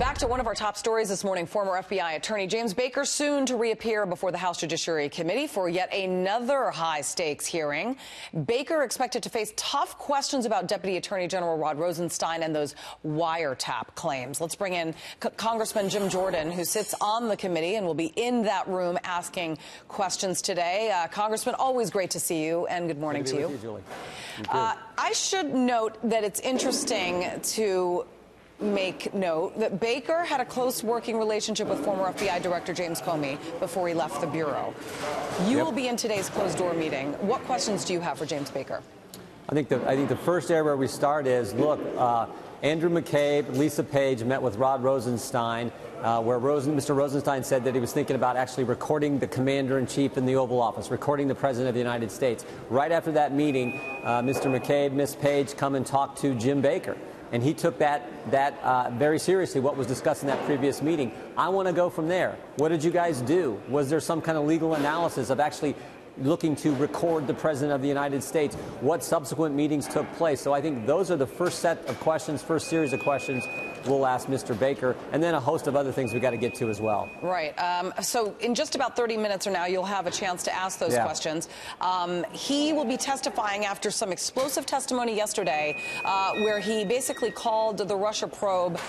Back to one of our top stories this morning. Former FBI attorney James Baker soon to reappear before the House Judiciary Committee for yet another high-stakes hearing. Baker expected to face tough questions about Deputy Attorney General Rod Rosenstein and those wiretap claims. Let's bring in Congressman Jim Jordan, who sits on the committee and will be in that room asking questions today. Congressman, always great to see you, and good morning to you. Good to be with you, Julie. I should note that it's interesting to make note that Baker had a close working relationship with former FBI Director James Comey before he left the Bureau. You will be in today's closed-door meeting. What questions do you have for James Baker? I think the first area where we start is, look, Andrew McCabe, Lisa Page met with Rod Rosenstein, where Mr. Rosenstein said that he was thinking about actually recording the commander-in-chief in the Oval Office, recording the President of the United States. Right after that meeting, Mr. McCabe, Ms. Page come and talk to Jim Baker. And he took that very seriously, what was discussed in that previous meeting. I want to go from there. What did you guys do? Was there some kind of legal analysis of actually looking to record the President of the United States? What subsequent meetings took place? So I think those are the first set of questions, first series of questions we'll ask Mr. Baker, and then a host of other things we got to get to as well. Right. So in just about 30 minutes or now, you'll have a chance to ask those questions. He will be testifying after some explosive testimony yesterday where he basically called the Russia probe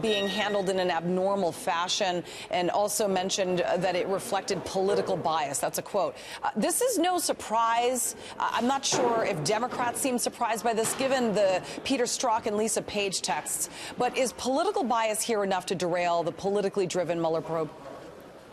being handled in an abnormal fashion and also mentioned that it reflected political bias. That's a quote. This is no surprise. I'm not sure if Democrats seem surprised by this, given the Peter Strzok and Lisa Page texts. But is political bias here enough to derail the politically driven Mueller probe?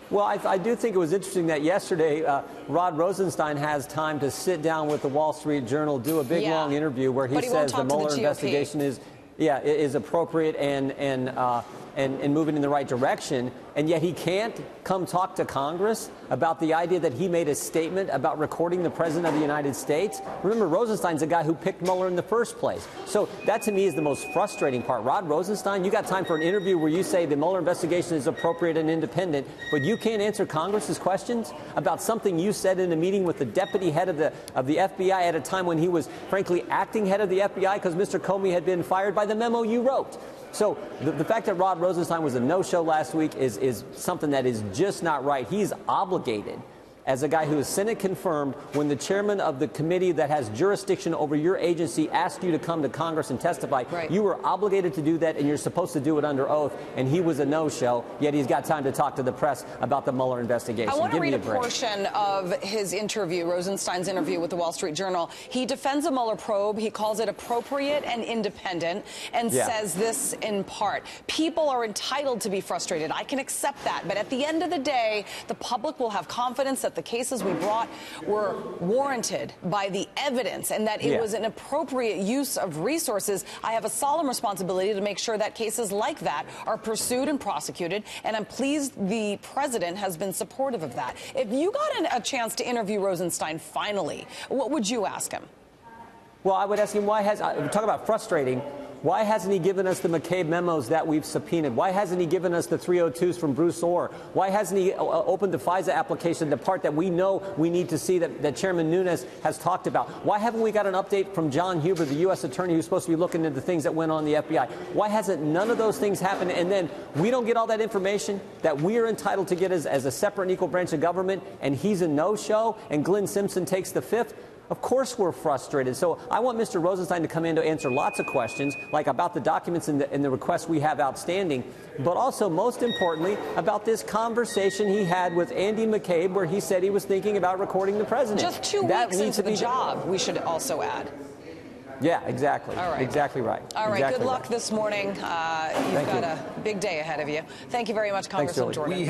Well, I do think it was interesting that yesterday Rod Rosenstein has time to sit down with the Wall Street Journal, do a big, long interview where he says the Mueller investigation is appropriate and moving in the right direction, and yet he can't come talk to Congress about the idea that he made a statement about recording the President of the United States. Remember, Rosenstein's the guy who picked Mueller in the first place. So that, to me, is the most frustrating part. Rod Rosenstein, you got time for an interview where you say the Mueller investigation is appropriate and independent, but you can't answer Congress's questions about something you said in a meeting with the deputy head of the FBI at a time when he was, frankly, acting head of the FBI because Mr. Comey had been fired by the memo you wrote. So the fact that Rod Rosenstein was a no-show last week is something that is just not right. He's obligated, as a guy who is Senate confirmed, when the chairman of the committee that has jurisdiction over your agency asked you to come to Congress and testify, you were obligated to do that, and you're supposed to do it under oath, and he was a no-show, yet he's got time to talk to the press about the Mueller investigation. I want to read a portion of his interview, Rosenstein's interview with the Wall Street Journal. He defends the Mueller probe. He calls it appropriate and independent and says this in part: people are entitled to be frustrated. I can accept that. But at the end of the day, the public will have confidence that the cases we brought were warranted by the evidence and that it was an appropriate use of resources. I have a solemn responsibility to make sure that cases like that are pursued and prosecuted, and I'm pleased the president has been supportive of that. If you got a chance to interview Rosenstein finally, what would you ask him? Well, I would ask him, talk about frustrating. Why hasn't he given us the McCabe memos that we've subpoenaed? Why hasn't he given us the 302s from Bruce Orr? Why hasn't he opened the FISA application, the part that we know we need to see that Chairman Nunes has talked about? Why haven't we got an update from John Huber, the U.S. attorney who's supposed to be looking into the things that went on in the FBI? Why hasn't none of those things happened? And then we don't get all that information that we are entitled to get as a separate and equal branch of government, and he's a no-show, and Glenn Simpson takes the fifth? Of course we're frustrated. So I want Mr. Rosenstein to come in to answer lots of questions, like about the documents and the requests we have outstanding, but also, most importantly, about this conversation he had with Andy McCabe where he said he was thinking about recording the president. Just 2 weeks into the job, we should also add. Yeah, exactly. All right. Exactly right. All right. Good luck this morning. You've got a big day ahead of you. Thank you very much, Congressman Jordan.